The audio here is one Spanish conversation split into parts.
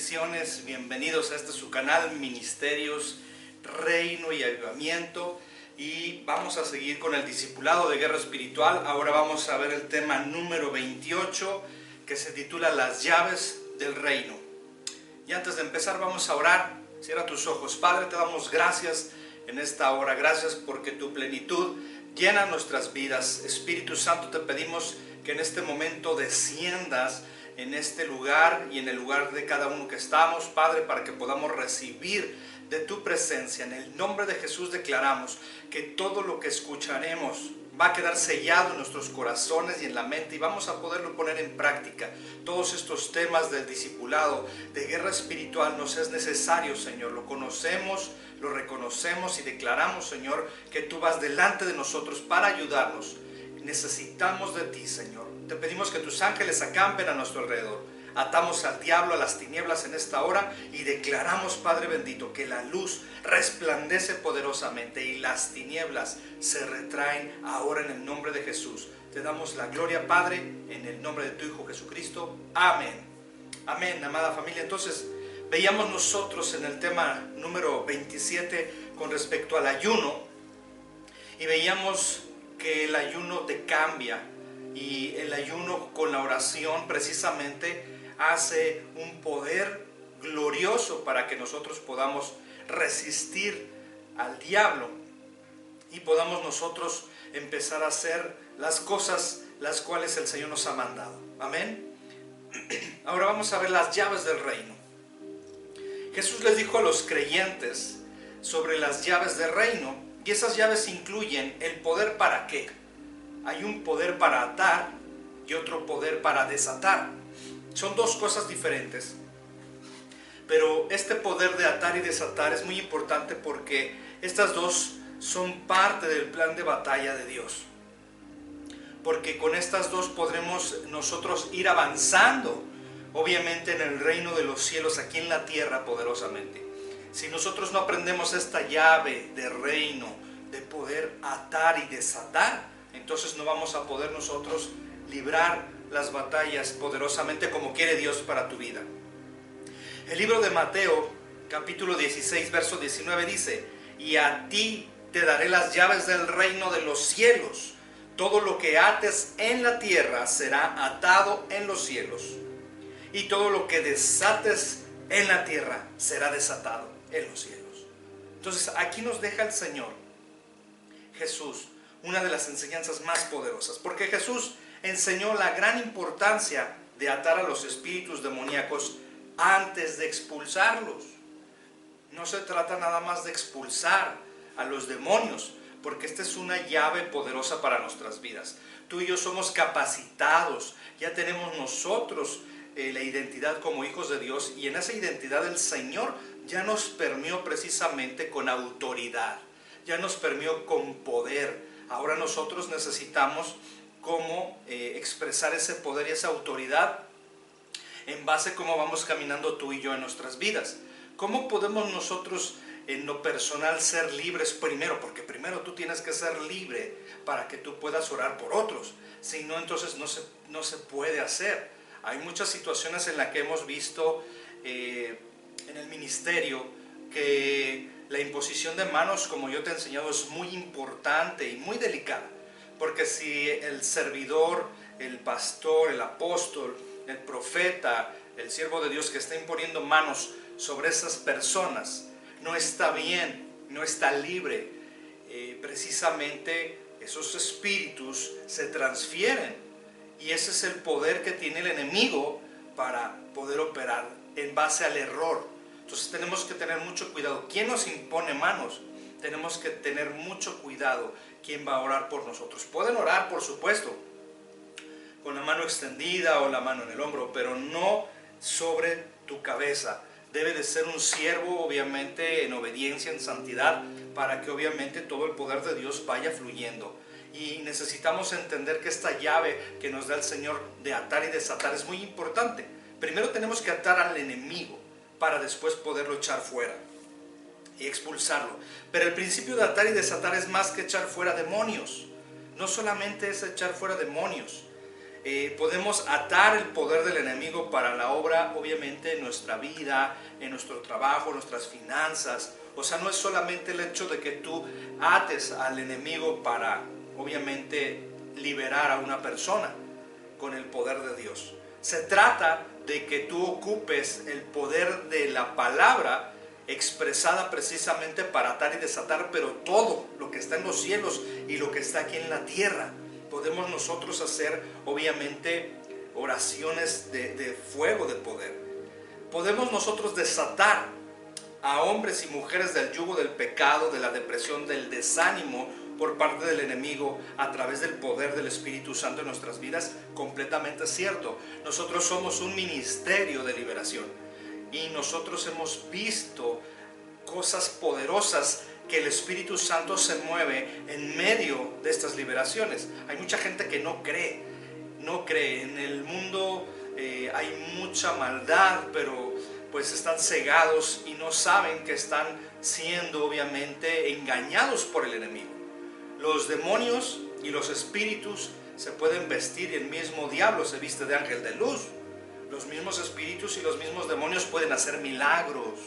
bendiciones, bienvenidos a este su canal Ministerios, Reino y Avivamiento, y vamos a seguir con el discipulado de guerra espiritual. Ahora vamos a ver el tema número 28 que se titula Las llaves del reino. Y antes de empezar vamos a orar. Cierra tus ojos. Padre, te damos gracias en esta hora, gracias porque tu plenitud llena nuestras vidas. Espíritu Santo, te pedimos que en este momento desciendas en este lugar y en el lugar de cada uno que estamos, Padre, para que podamos recibir de tu presencia. En el nombre de Jesús declaramos que todo lo que escucharemos va a quedar sellado en nuestros corazones y en la mente, y vamos a poderlo poner en práctica. Todos estos temas del discipulado, de guerra espiritual, nos es necesario, Señor. Lo conocemos, lo reconocemos y declaramos, Señor, que tú vas delante de nosotros para ayudarnos. Necesitamos de ti, Señor. Te pedimos que tus ángeles acampen a nuestro alrededor. Atamos al diablo, a las tinieblas en esta hora, y declaramos, Padre bendito, que la luz resplandece poderosamente y las tinieblas se retraen ahora en el nombre de Jesús. Te damos la gloria, Padre, en el nombre de tu Hijo Jesucristo. Amén. Amén, amada familia. Entonces, veíamos nosotros en el tema número 27 con respecto al ayuno, y veíamos que el ayuno te cambia, y el ayuno con la oración precisamente hace un poder glorioso para que nosotros podamos resistir al diablo y podamos nosotros empezar a hacer las cosas las cuales el Señor nos ha mandado. Amén. Ahora vamos a ver las llaves del reino. Jesús les dijo a los creyentes sobre las llaves del reino, y esas llaves incluyen el poder para qué. Hay un poder para atar y otro poder para desatar. Son dos cosas diferentes. Pero este poder de atar y desatar es muy importante porque estas dos son parte del plan de batalla de Dios. Porque con estas dos podremos nosotros ir avanzando, obviamente, en el reino de los cielos, aquí en la tierra, poderosamente. Si nosotros no aprendemos esta llave de reino, de poder atar y desatar, entonces no vamos a poder nosotros librar las batallas poderosamente como quiere Dios para tu vida. El libro de Mateo, capítulo 16, verso 19 dice: y a ti te daré las llaves del reino de los cielos. Todo lo que ates en la tierra será atado en los cielos, y todo lo que desates en la tierra será desatado en los cielos. Entonces aquí nos deja el Señor Jesús una de las enseñanzas más poderosas, porque Jesús enseñó la gran importancia de atar a los espíritus demoníacos antes de expulsarlos. No se trata nada más de expulsar a los demonios, porque esta es una llave poderosa para nuestras vidas. Tú y yo somos capacitados, ya tenemos nosotros la identidad como hijos de Dios, y en esa identidad el Señor ya nos permeó precisamente con autoridad, ya nos permeó con poder. Ahora nosotros necesitamos cómo expresar ese poder y esa autoridad en base a cómo vamos caminando tú y yo en nuestras vidas. ¿Cómo podemos nosotros en lo personal ser libres primero? Porque primero tú tienes que ser libre para que tú puedas orar por otros. Si no, entonces no se puede hacer. Hay muchas situaciones en las que hemos visto en el ministerio que la imposición de manos, como yo te he enseñado, es muy importante y muy delicada. Porque si el servidor, el pastor, el apóstol, el profeta, el siervo de Dios que está imponiendo manos sobre esas personas, no está bien, no está libre, precisamente esos espíritus se transfieren. Y ese es el poder que tiene el enemigo para poder operar en base al error. Entonces tenemos que tener mucho cuidado. ¿Quién nos impone manos? Tenemos que tener mucho cuidado. ¿Quién va a orar por nosotros? Pueden orar, por supuesto, con la mano extendida o la mano en el hombro, pero no sobre tu cabeza. Debe de ser un siervo, obviamente, en obediencia, en santidad, para que obviamente todo el poder de Dios vaya fluyendo. Y necesitamos entender que esta llave que nos da el Señor de atar y desatar es muy importante. Primero tenemos que atar al enemigo para después poderlo echar fuera y expulsarlo. Pero el principio de atar y desatar es más que echar fuera demonios. No solamente es echar fuera demonios, podemos atar el poder del enemigo para la obra, obviamente, en nuestra vida, en nuestro trabajo, en nuestras finanzas. O sea, no es solamente el hecho de que tú ates al enemigo para, obviamente, liberar a una persona con el poder de Dios. Se trata de que tú ocupes el poder de la palabra expresada precisamente para atar y desatar, pero todo lo que está en los cielos y lo que está aquí en la tierra. Podemos nosotros hacer, obviamente, oraciones de fuego de poder. Podemos nosotros desatar a hombres y mujeres del yugo del pecado, de la depresión, del desánimo por parte del enemigo a través del poder del Espíritu Santo en nuestras vidas. Completamente cierto. Nosotros somos un ministerio de liberación y nosotros hemos visto cosas poderosas que el Espíritu Santo se mueve en medio de estas liberaciones. Hay mucha gente que no cree. En el mundo hay mucha maldad, pero pues están cegados y no saben que están siendo obviamente engañados por el enemigo. Los demonios y los espíritus se pueden vestir, y el mismo diablo se viste de ángel de luz. Los mismos espíritus y los mismos demonios pueden hacer milagros,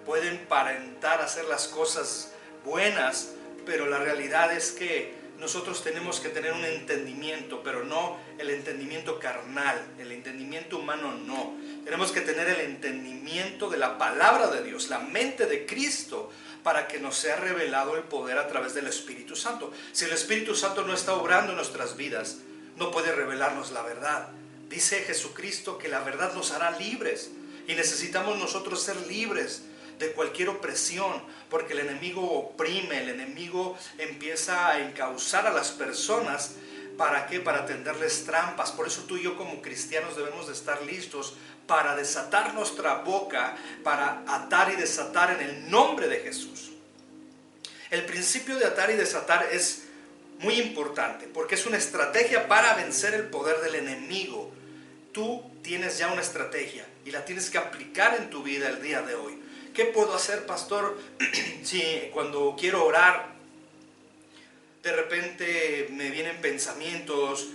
pueden aparentar hacer las cosas buenas, pero la realidad es que nosotros tenemos que tener un entendimiento, pero no el entendimiento carnal, el entendimiento humano no. Tenemos que tener el entendimiento de la palabra de Dios, la mente de Cristo, para que nos sea revelado el poder a través del Espíritu Santo. Si el Espíritu Santo no está obrando en nuestras vidas, no puede revelarnos la verdad. Dice Jesucristo que la verdad nos hará libres, y necesitamos nosotros ser libres de cualquier opresión, porque el enemigo oprime, el enemigo empieza a encauzar a las personas. ¿Para qué? Para tenderles trampas. Por eso tú y yo como cristianos debemos de estar listos para desatar nuestra boca, para atar y desatar en el nombre de Jesús. El principio de atar y desatar es muy importante, porque es una estrategia para vencer el poder del enemigo. Tú tienes ya una estrategia y la tienes que aplicar en tu vida el día de hoy. ¿Qué puedo hacer, pastor, si cuando quiero orar de repente me vienen pensamientos,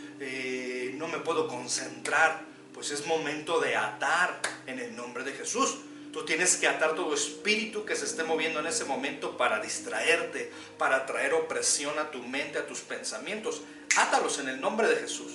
no me puedo concentrar? Pues es momento de atar en el nombre de Jesús. Tú tienes que atar todo espíritu que se esté moviendo en ese momento para distraerte, para traer opresión a tu mente, a tus pensamientos. Átalos en el nombre de Jesús.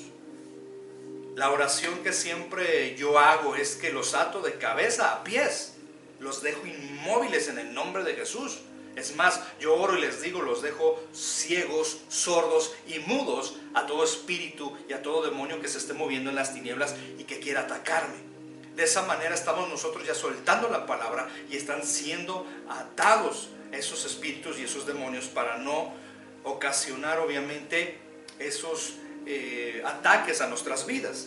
La oración que siempre yo hago es que los ato de cabeza a pies. Los dejo inmóviles en el nombre de Jesús. Es más, yo oro y les digo, los dejo ciegos, sordos y mudos a todo espíritu y a todo demonio que se esté moviendo en las tinieblas y que quiera atacarme. De esa manera estamos nosotros ya soltando la palabra y están siendo atados esos espíritus y esos demonios para no ocasionar obviamente esos ataques a nuestras vidas.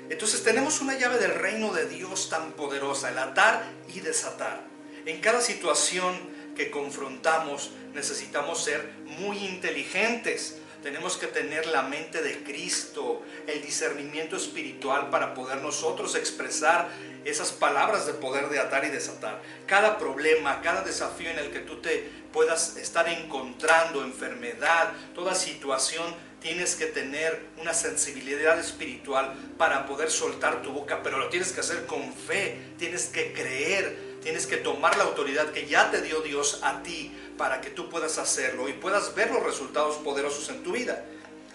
Entonces tenemos una llave del reino de Dios tan poderosa, el atar y desatar. En cada situación que confrontamos necesitamos ser muy inteligentes. Tenemos que tener la mente de Cristo, el discernimiento espiritual para poder nosotros expresar esas palabras de poder de atar y desatar. Cada problema, cada desafío en el que tú te puedas estar encontrando, enfermedad, toda situación, tienes que tener una sensibilidad espiritual para poder soltar tu boca, pero lo tienes que hacer con fe, tienes que creer. Tienes que tomar la autoridad que ya te dio Dios a ti para que tú puedas hacerlo y puedas ver los resultados poderosos en tu vida.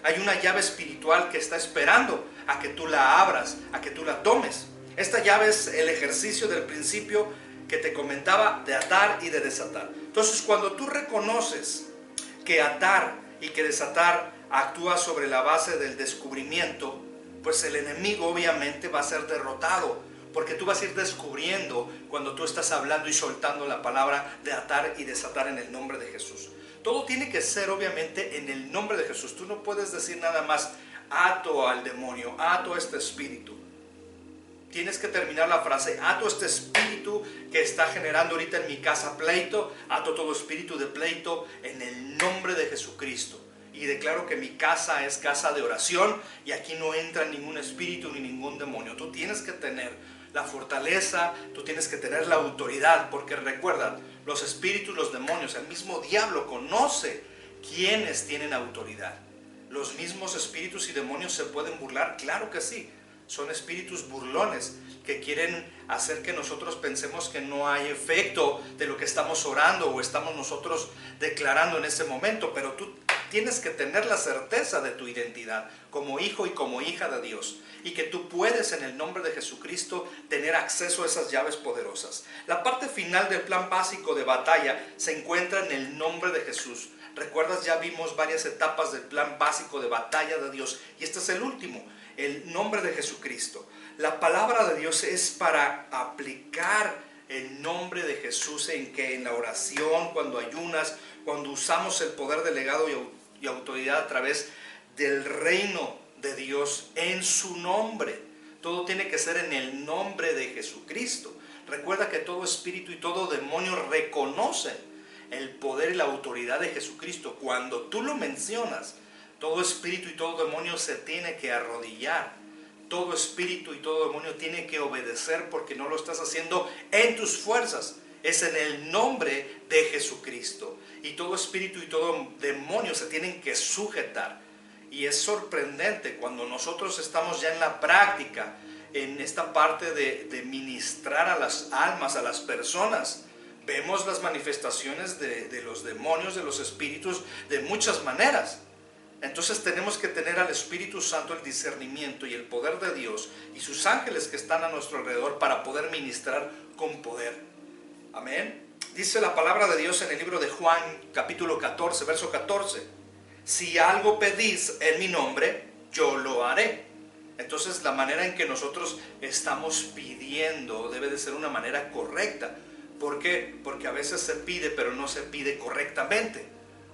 Hay una llave espiritual que está esperando a que tú la abras, a que tú la tomes. Esta llave es el ejercicio del principio que te comentaba de atar y de desatar. Entonces, cuando tú reconoces que atar y que desatar actúa sobre la base del descubrimiento, pues el enemigo obviamente va a ser derrotado. Porque tú vas a ir descubriendo cuando tú estás hablando y soltando la palabra de atar y desatar en el nombre de Jesús. Todo tiene que ser obviamente en el nombre de Jesús. Tú no puedes decir nada más ato al demonio, ato a este espíritu. Tienes que terminar la frase, ato este espíritu que está generando ahorita en mi casa pleito, ato todo espíritu de pleito en el nombre de Jesucristo. Y declaro que mi casa es casa de oración y aquí no entra ningún espíritu ni ningún demonio. Tú tienes que tener la fortaleza, tú tienes que tener la autoridad, porque recuerda, los espíritus, los demonios, el mismo diablo conoce quiénes tienen autoridad. ¿Los mismos espíritus y demonios se pueden burlar? Claro que sí. Son espíritus burlones que quieren hacer que nosotros pensemos que no hay efecto de lo que estamos orando o estamos nosotros declarando en ese momento. Pero tú tienes que tener la certeza de tu identidad como hijo y como hija de Dios, y que tú puedes en el nombre de Jesucristo tener acceso a esas llaves poderosas. La parte final del plan básico de batalla se encuentra en el nombre de Jesús. ¿Recuerdas? Ya vimos varias etapas del plan básico de batalla de Dios, y este es el último, el nombre de Jesucristo. La palabra de Dios es para aplicar el nombre de Jesús en la oración, cuando ayunas, cuando usamos el poder delegado y autoridad a través del reino de Dios en su nombre. Todo tiene que ser en el nombre de Jesucristo. Recuerda que todo espíritu y todo demonio reconocen el poder y la autoridad de Jesucristo. Cuando tú lo mencionas, todo espíritu y todo demonio se tiene que arrodillar. Todo espíritu y todo demonio tiene que obedecer, porque no lo estás haciendo en tus fuerzas. Es en el nombre de Jesucristo. Y todo espíritu y todo demonio se tienen que sujetar. Y es sorprendente cuando nosotros estamos ya en la práctica, en esta parte de ministrar a las almas, a las personas. Vemos las manifestaciones de los demonios, de los espíritus, de muchas maneras. Entonces tenemos que tener al Espíritu Santo el discernimiento y el poder de Dios y sus ángeles que están a nuestro alrededor para poder ministrar con poder. Amén. Dice la palabra de Dios en el libro de Juan, capítulo 14, verso 14. Si algo pedís en mi nombre, yo lo haré. Entonces la manera en que nosotros estamos pidiendo debe de ser una manera correcta. ¿Por qué? Porque a veces se pide, pero no se pide correctamente.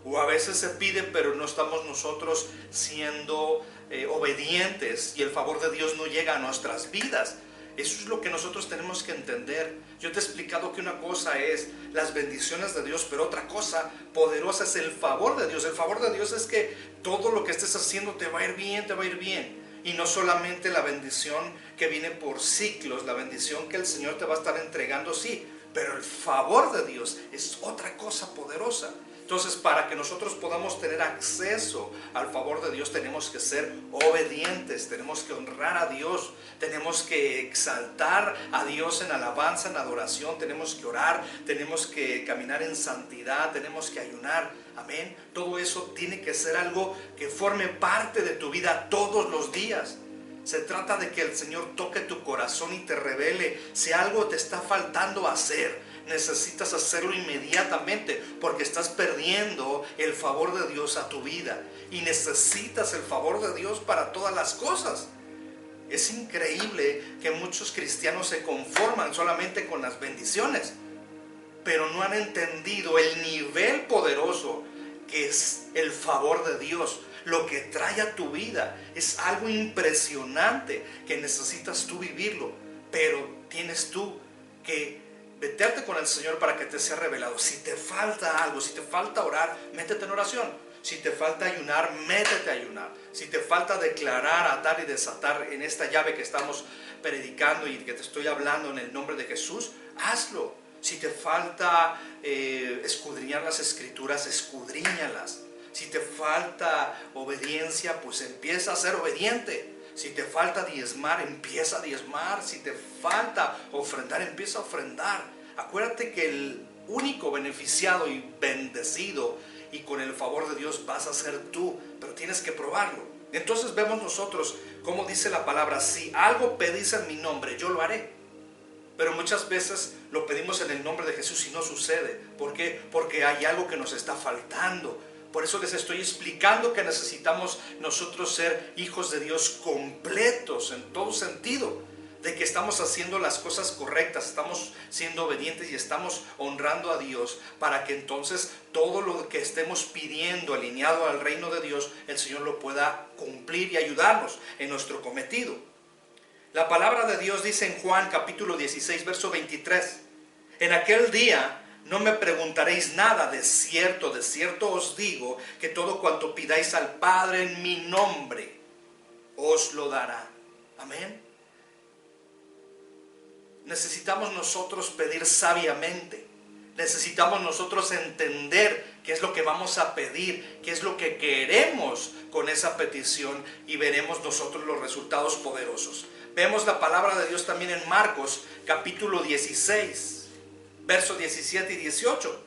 O a veces se pide, pero no estamos nosotros siendo obedientes, y el favor de Dios no llega a nuestras vidas. Eso es lo que nosotros tenemos que entender. Yo te he explicado que una cosa es las bendiciones de Dios, pero otra cosa poderosa es el favor de Dios. El favor de Dios es que todo lo que estés haciendo te va a ir bien, te va a ir bien. Y no solamente la bendición que viene por ciclos, la bendición que el Señor te va a estar entregando, sí, pero el favor de Dios es otra cosa poderosa. Entonces, para que nosotros podamos tener acceso al favor de Dios, tenemos que ser obedientes, tenemos que honrar a Dios, tenemos que exaltar a Dios en alabanza, en adoración, tenemos que orar, tenemos que caminar en santidad, tenemos que ayunar. Amén. Todo eso tiene que ser algo que forme parte de tu vida todos los días. Se trata de que el Señor toque tu corazón y te revele si algo te está faltando hacer. Necesitas hacerlo inmediatamente, porque estás perdiendo el favor de Dios a tu vida, y necesitas el favor de Dios para todas las cosas. Es increíble que muchos cristianos se conforman solamente con las bendiciones, pero no han entendido el nivel poderoso que es el favor de Dios. Lo que trae a tu vida es algo impresionante que necesitas tú vivirlo, pero tienes tú que meterte con el Señor para que te sea revelado. Si te falta algo, si te falta orar, métete en oración. Si te falta ayunar, métete a ayunar. Si te falta declarar, atar y desatar en esta llave que estamos predicando y que te estoy hablando en el nombre de Jesús, hazlo. Si te falta escudriñar las escrituras, escudriñalas. Si te falta obediencia, pues empieza a ser obediente. Si te falta diezmar, empieza a diezmar. Si te falta ofrendar, empieza a ofrendar. Acuérdate que el único beneficiado y bendecido y con el favor de Dios vas a ser tú, pero tienes que probarlo. Entonces vemos nosotros cómo dice la palabra: si algo pedís en mi nombre, yo lo haré. Pero muchas veces lo pedimos en el nombre de Jesús y no sucede. ¿Por qué? Porque hay algo que nos está faltando. Por eso les estoy explicando que necesitamos nosotros ser hijos de Dios completos en todo sentido, de que estamos haciendo las cosas correctas, estamos siendo obedientes y estamos honrando a Dios, para que entonces todo lo que estemos pidiendo alineado al reino de Dios, el Señor lo pueda cumplir y ayudarnos en nuestro cometido. La palabra de Dios dice en Juan capítulo 16, verso 23: en aquel día no me preguntaréis nada, de cierto os digo, que todo cuanto pidáis al Padre en mi nombre, os lo dará. Amén. Necesitamos nosotros pedir sabiamente. Necesitamos nosotros entender qué es lo que vamos a pedir, qué es lo que queremos con esa petición, y veremos nosotros los resultados poderosos. Vemos la palabra de Dios también en Marcos capítulo 16, versos 17 y 18.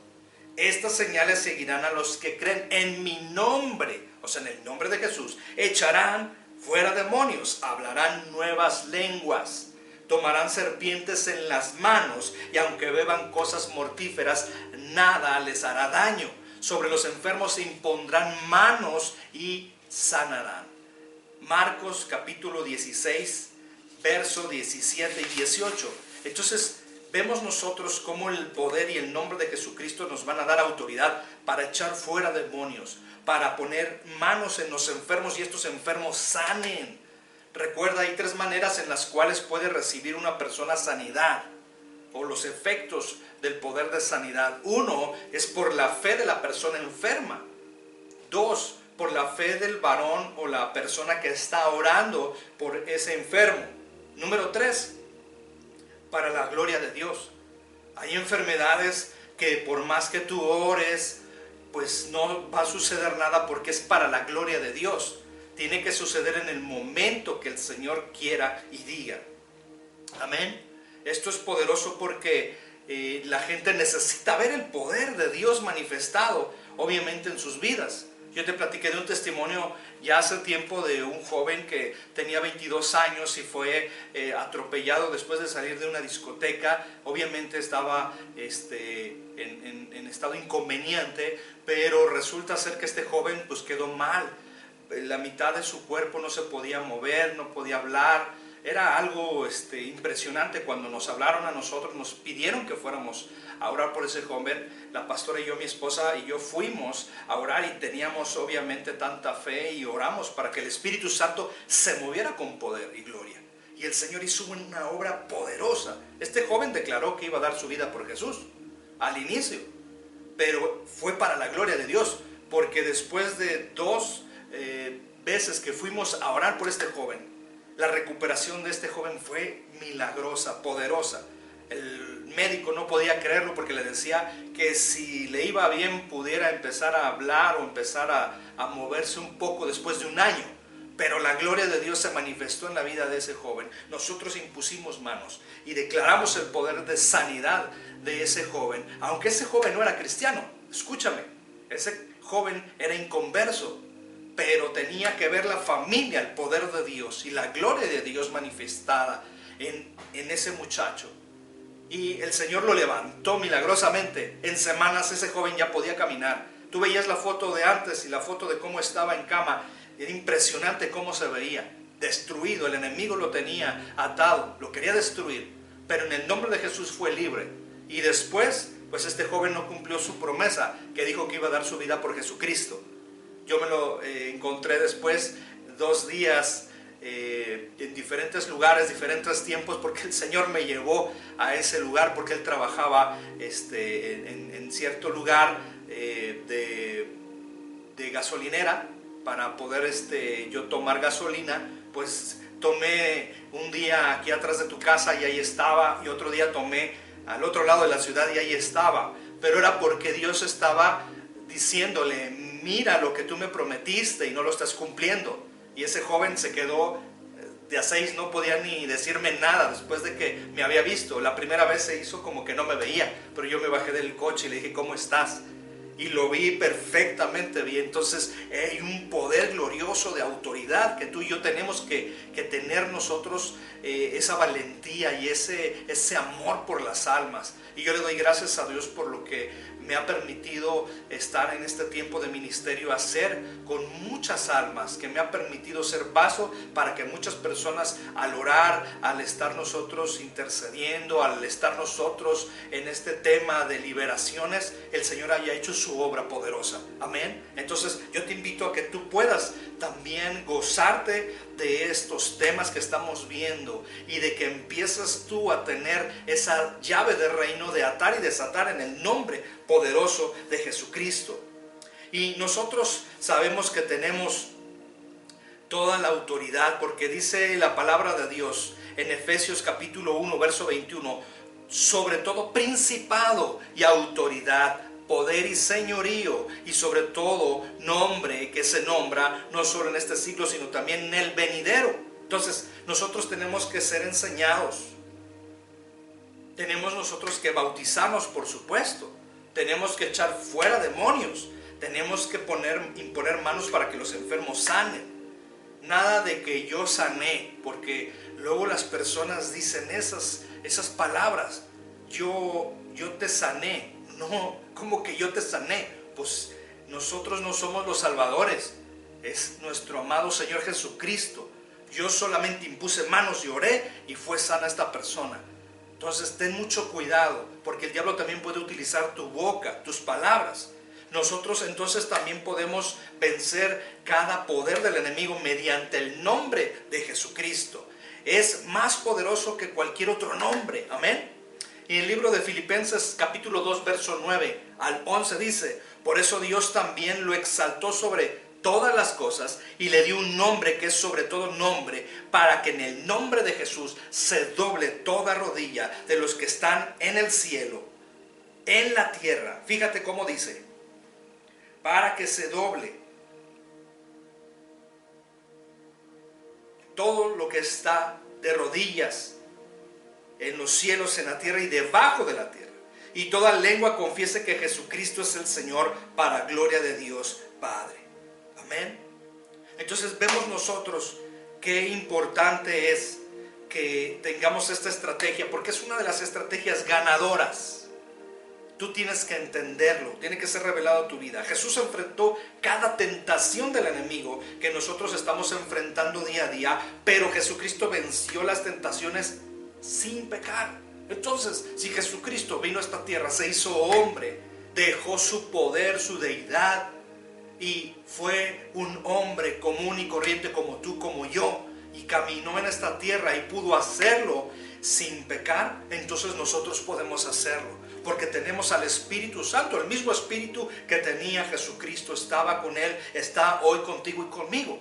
Estas señales seguirán a los que creen en mi nombre, o sea, en el nombre de Jesús. Echarán fuera demonios, hablarán nuevas lenguas, tomarán serpientes en las manos, y aunque beban cosas mortíferas, nada les hará daño. Sobre los enfermos se impondrán manos y sanarán. Marcos capítulo 16, verso 17 y 18. Entonces vemos nosotros cómo el poder y el nombre de Jesucristo nos van a dar autoridad para echar fuera demonios, para poner manos en los enfermos y estos enfermos sanen. Recuerda, hay 3 maneras en las cuales puede recibir una persona sanidad, o los efectos del poder de sanidad. 1 es por la fe de la persona enferma. 2, por la fe del varón o la persona que está orando por ese enfermo. Número 3, para la gloria de Dios. Hay enfermedades que por más que tú ores, pues no va a suceder nada, porque es para la gloria de Dios. Tiene que suceder en el momento que el Señor quiera y diga. Amén. Esto es poderoso porque la gente necesita ver el poder de Dios manifestado, obviamente, en sus vidas. Yo te platiqué de un testimonio ya hace tiempo de un joven que tenía 22 años y fue atropellado después de salir de una discoteca. Obviamente estaba en estado inconveniente, pero resulta ser que este joven pues quedó mal. La mitad de su cuerpo no se podía mover, no podía hablar. Era algo impresionante. Cuando nos hablaron a nosotros, nos pidieron que fuéramos a orar por ese joven. La pastora y yo, mi esposa y yo, fuimos a orar, y teníamos obviamente tanta fe, y oramos para que el Espíritu Santo se moviera con poder y gloria. Y el Señor hizo una obra poderosa. Este joven declaró que iba a dar su vida por Jesús al inicio, pero fue para la gloria de Dios, porque después de 2 veces que fuimos a orar por este joven, la recuperación de este joven fue milagrosa, poderosa. El médico no podía creerlo, porque le decía que si le iba bien pudiera empezar a hablar o empezar a moverse un poco después de un año. Pero la gloria de Dios se manifestó en la vida de ese joven. Nosotros impusimos manos y declaramos el poder de sanidad de ese joven, aunque ese joven no era cristiano. Escúchame, ese joven era inconverso, pero tenía que ver la familia, el poder de Dios y la gloria de Dios manifestada en ese muchacho. Y el Señor lo levantó milagrosamente. En semanas ese joven ya podía caminar. Tú veías la foto de antes y la foto de cómo estaba en cama. Era impresionante cómo se veía. Destruido, el enemigo lo tenía atado, lo quería destruir. Pero en el nombre de Jesús fue libre. Y después, pues este joven no cumplió su promesa, que dijo que iba a dar su vida por Jesucristo. Yo me lo encontré después, 2 días en diferentes lugares, diferentes tiempos, porque el Señor me llevó a ese lugar, porque Él trabajaba en cierto lugar de gasolinera, para poder yo tomar gasolina. Pues tomé un día aquí atrás de tu casa y ahí estaba, y otro día tomé al otro lado de la ciudad y ahí estaba. Pero era porque Dios estaba diciéndole: mira lo que tú me prometiste y no lo estás cumpliendo. Y ese joven se quedó de a 6, no podía ni decirme nada después de que me había visto. La primera vez se hizo como que no me veía, pero yo me bajé del coche y le dije: ¿cómo estás? Y lo vi perfectamente bien. Entonces hay un poder glorioso de autoridad que tú y yo tenemos que tener nosotros, esa valentía y ese amor por las almas. Y yo le doy gracias a Dios por lo que me ha permitido estar en este tiempo de ministerio, hacer con muchas almas, que me ha permitido ser vaso para que muchas personas, al orar, al estar nosotros intercediendo, al estar nosotros en este tema de liberaciones, el Señor haya hecho su obra poderosa. Amén. Entonces yo te invito a que tú puedas también gozarte de estos temas que estamos viendo, y de que empieces tú a tener esa llave de reino de atar y desatar en el nombre poderoso de Jesucristo. Y nosotros sabemos que tenemos toda la autoridad, porque dice la palabra de Dios en Efesios capítulo 1 verso 21: sobre todo principado y autoridad, poder y señorío, y sobre todo nombre que se nombra no solo en este siglo, sino también en el venidero. Entonces nosotros tenemos que ser enseñados, tenemos nosotros que bautizarnos, por supuesto, tenemos que echar fuera demonios, tenemos que imponer manos para que los enfermos sanen. Nada de que yo sané, porque luego las personas dicen esas palabras, yo te sané. No, ¿cómo que yo te sané? Pues nosotros no somos los salvadores, es nuestro amado Señor Jesucristo. Yo solamente impuse manos y oré y fue sana esta persona. Entonces ten mucho cuidado, porque el diablo también puede utilizar tu boca, tus palabras. Nosotros entonces también podemos vencer cada poder del enemigo mediante el nombre de Jesucristo. Es más poderoso que cualquier otro nombre, amén. Y en el libro de Filipenses capítulo 2 verso 9 al 11 dice: por eso Dios también lo exaltó sobre todas las cosas y le dio un nombre que es sobre todo nombre, para que en el nombre de Jesús se doble toda rodilla de los que están en el cielo, en la tierra. Fíjate cómo dice: para que se doble todo lo que está de rodillas en los cielos, en la tierra y debajo de la tierra, y toda lengua confiese que Jesucristo es el Señor, para gloria de Dios Padre. Amén. Entonces vemos nosotros qué importante es que tengamos esta estrategia, porque es una de las estrategias ganadoras. Tú tienes que entenderlo, tiene que ser revelado a tu vida. Jesús enfrentó cada tentación del enemigo que nosotros estamos enfrentando día a día, pero Jesucristo venció las tentaciones sin pecar. Entonces, si Jesucristo vino a esta tierra, se hizo hombre, dejó su poder, su deidad, y fue un hombre común y corriente como tú, como yo, y caminó en esta tierra y pudo hacerlo sin pecar, entonces nosotros podemos hacerlo, porque tenemos al Espíritu Santo. El mismo Espíritu que tenía Jesucristo estaba con él, está hoy contigo y conmigo.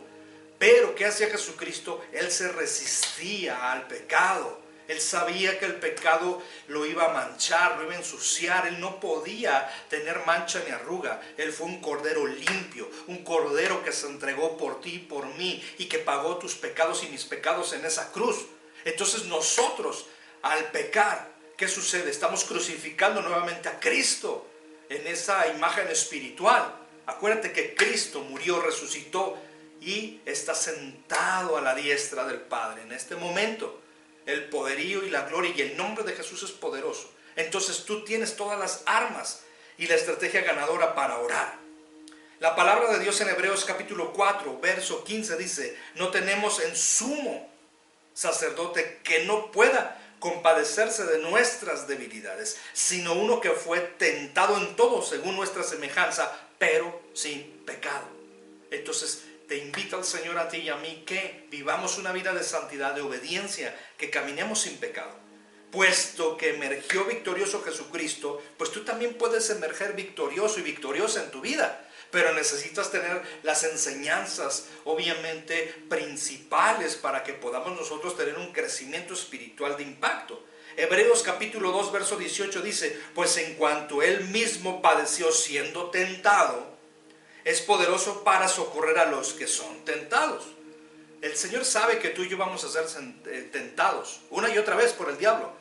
Pero ¿qué hacía Jesucristo? Él se resistía al pecado. Él sabía que el pecado lo iba a manchar, lo iba a ensuciar. Él no podía tener mancha ni arruga. Él fue un cordero limpio, un cordero que se entregó por ti y por mí, y que pagó tus pecados y mis pecados en esa cruz. Entonces nosotros, al pecar, ¿qué sucede? Estamos crucificando nuevamente a Cristo en esa imagen espiritual. Acuérdate que Cristo murió, resucitó y está sentado a la diestra del Padre en este momento. El poderío y la gloria y el nombre de Jesús es poderoso. Entonces tú tienes todas las armas y la estrategia ganadora para orar. La palabra de Dios en Hebreos capítulo 4 verso 15 dice: no tenemos en sumo sacerdote que no pueda compadecerse de nuestras debilidades, sino uno que fue tentado en todo según nuestra semejanza, pero sin pecado. Entonces te invita el Señor a ti y a mí que vivamos una vida de santidad, de obediencia, que caminemos sin pecado. Puesto que emergió victorioso Jesucristo, pues tú también puedes emerger victorioso y victoriosa en tu vida. Pero necesitas tener las enseñanzas, obviamente, principales para que podamos nosotros tener un crecimiento espiritual de impacto. Hebreos capítulo 2, verso 18 dice: pues en cuanto él mismo padeció siendo tentado, es poderoso para socorrer a los que son tentados. El Señor sabe que tú y yo vamos a ser tentados una y otra vez por el diablo.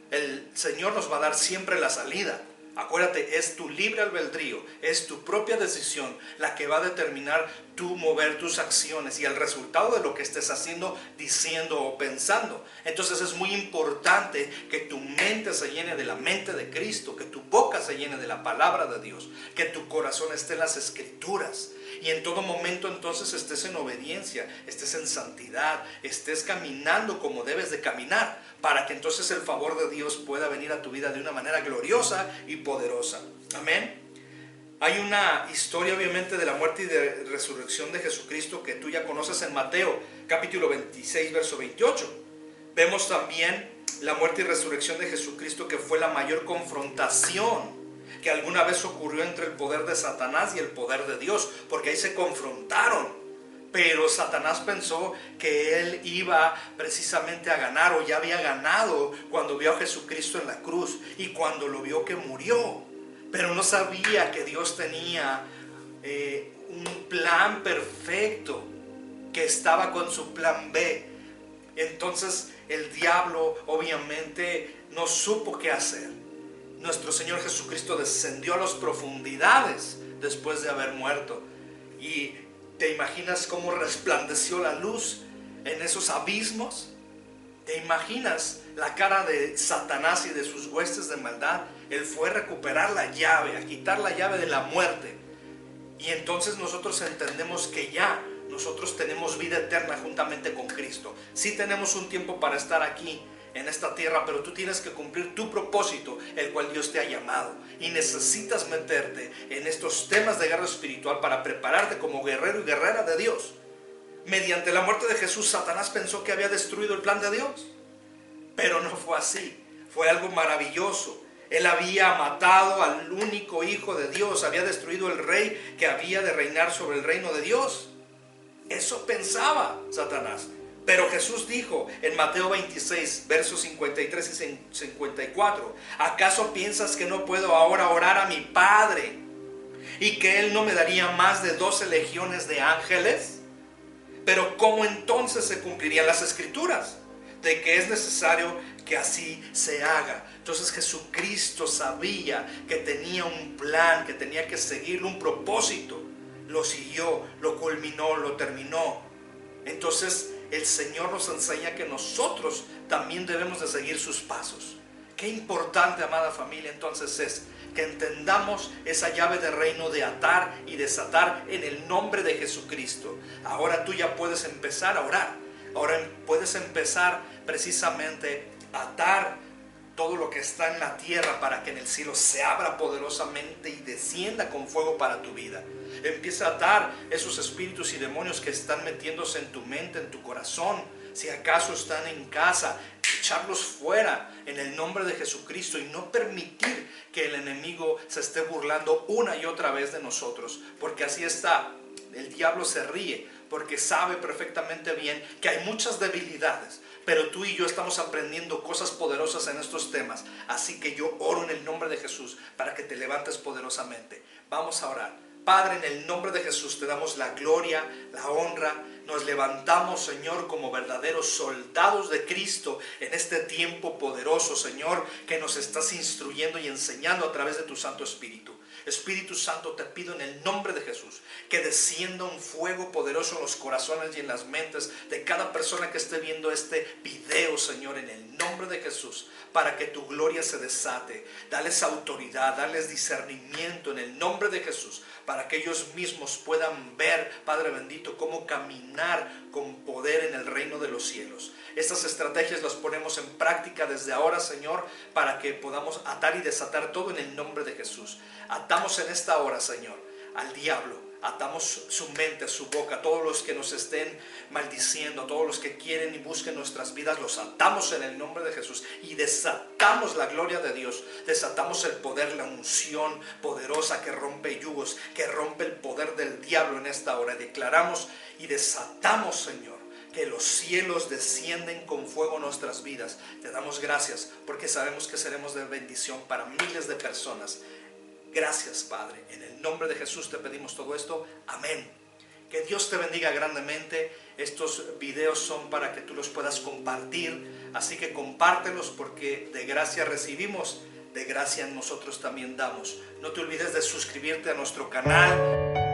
El Señor nos va a dar siempre la salida. Acuérdate, es tu libre albedrío, es tu propia decisión la que va a determinar tú mover tus acciones y el resultado de lo que estés haciendo, diciendo o pensando. Entonces es muy importante que tu mente se llene de la mente de Cristo, que tu boca se llene de la palabra de Dios, que tu corazón esté en las Escrituras. Y en todo momento entonces estés en obediencia, estés en santidad, estés caminando como debes de caminar, para que entonces el favor de Dios pueda venir a tu vida de una manera gloriosa y poderosa. Amén. Hay una historia obviamente de la muerte y de resurrección de Jesucristo que tú ya conoces en Mateo capítulo 26 verso 28. Vemos también la muerte y resurrección de Jesucristo, que fue la mayor confrontación que alguna vez ocurrió entre el poder de Satanás y el poder de Dios, porque ahí se confrontaron. Pero Satanás pensó que él iba precisamente a ganar, o ya había ganado cuando vio a Jesucristo en la cruz y cuando lo vio que murió. Pero no sabía que Dios tenía un plan perfecto, que estaba con su plan B. Entonces el diablo obviamente no supo qué hacer. Nuestro Señor Jesucristo descendió a las profundidades después de haber muerto. Y ¿te imaginas cómo resplandeció la luz en esos abismos? ¿Te imaginas la cara de Satanás y de sus huestes de maldad? Él fue a recuperar la llave, a quitar la llave de la muerte. Y entonces nosotros entendemos que ya nosotros tenemos vida eterna juntamente con Cristo. Sí tenemos un tiempo para estar aquí en esta tierra, pero tú tienes que cumplir tu propósito, el cual Dios te ha llamado, y necesitas meterte en estos temas de guerra espiritual para prepararte como guerrero y guerrera de Dios. Mediante la muerte de Jesús, Satanás pensó que había destruido el plan de Dios, pero no fue así. Fue algo maravilloso. Él había matado al único Hijo de Dios, había destruido el rey que había de reinar sobre el reino de Dios. Eso pensaba Satanás. Pero Jesús dijo en Mateo 26, versos 53 y 54, ¿acaso piensas que no puedo ahora orar a mi Padre y que Él no me daría más de 12 legiones de ángeles? Pero ¿cómo entonces se cumplirían las Escrituras? De que es necesario que así se haga. Entonces Jesucristo sabía que tenía un plan, que tenía que seguirlo, un propósito. Lo siguió, lo culminó, lo terminó. Entonces el Señor nos enseña que nosotros también debemos de seguir sus pasos. Qué importante, amada familia, entonces es que entendamos esa llave de reino de atar y desatar en el nombre de Jesucristo. Ahora tú ya puedes empezar a orar. Ahora puedes empezar precisamente a atar todo lo que está en la tierra para que en el cielo se abra poderosamente y descienda con fuego para tu vida. Empieza a atar esos espíritus y demonios que están metiéndose en tu mente, en tu corazón. Si acaso están en casa, echarlos fuera en el nombre de Jesucristo y no permitir que el enemigo se esté burlando una y otra vez de nosotros, porque así está. El diablo se ríe porque sabe perfectamente bien que hay muchas debilidades, pero tú y yo estamos aprendiendo cosas poderosas en estos temas. Así que yo oro en el nombre de Jesús para que te levantes poderosamente. Vamos a orar. Padre, en el nombre de Jesús te damos la gloria, la honra. Nos levantamos, Señor, como verdaderos soldados de Cristo en este tiempo poderoso, Señor, que nos estás instruyendo y enseñando a través de tu Santo Espíritu. Espíritu Santo, te pido en el nombre de Jesús que descienda un fuego poderoso en los corazones y en las mentes de cada persona que esté viendo este video, Señor, en el nombre de Jesús, para que tu gloria se desate. Dales autoridad, dales discernimiento en el nombre de Jesús, para que ellos mismos puedan ver, Padre bendito, cómo caminar con poder en el reino de los cielos. Estas estrategias las ponemos en práctica desde ahora, Señor, para que podamos atar y desatar todo en el nombre de Jesús. Atamos en esta hora, Señor, al diablo. Atamos su mente, su boca, todos los que nos estén maldiciendo, todos los que quieren y busquen nuestras vidas, los atamos en el nombre de Jesús y desatamos la gloria de Dios, desatamos el poder, la unción poderosa que rompe yugos, que rompe el poder del diablo en esta hora. Declaramos y desatamos, Señor, que los cielos descienden con fuego en nuestras vidas. Te damos gracias porque sabemos que seremos de bendición para miles de personas. Gracias, Padre. En el nombre de Jesús te pedimos todo esto. Amén. Que Dios te bendiga grandemente. Estos videos son para que tú los puedas compartir. Así que compártelos porque de gracia recibimos, de gracia nosotros también damos. No te olvides de suscribirte a nuestro canal.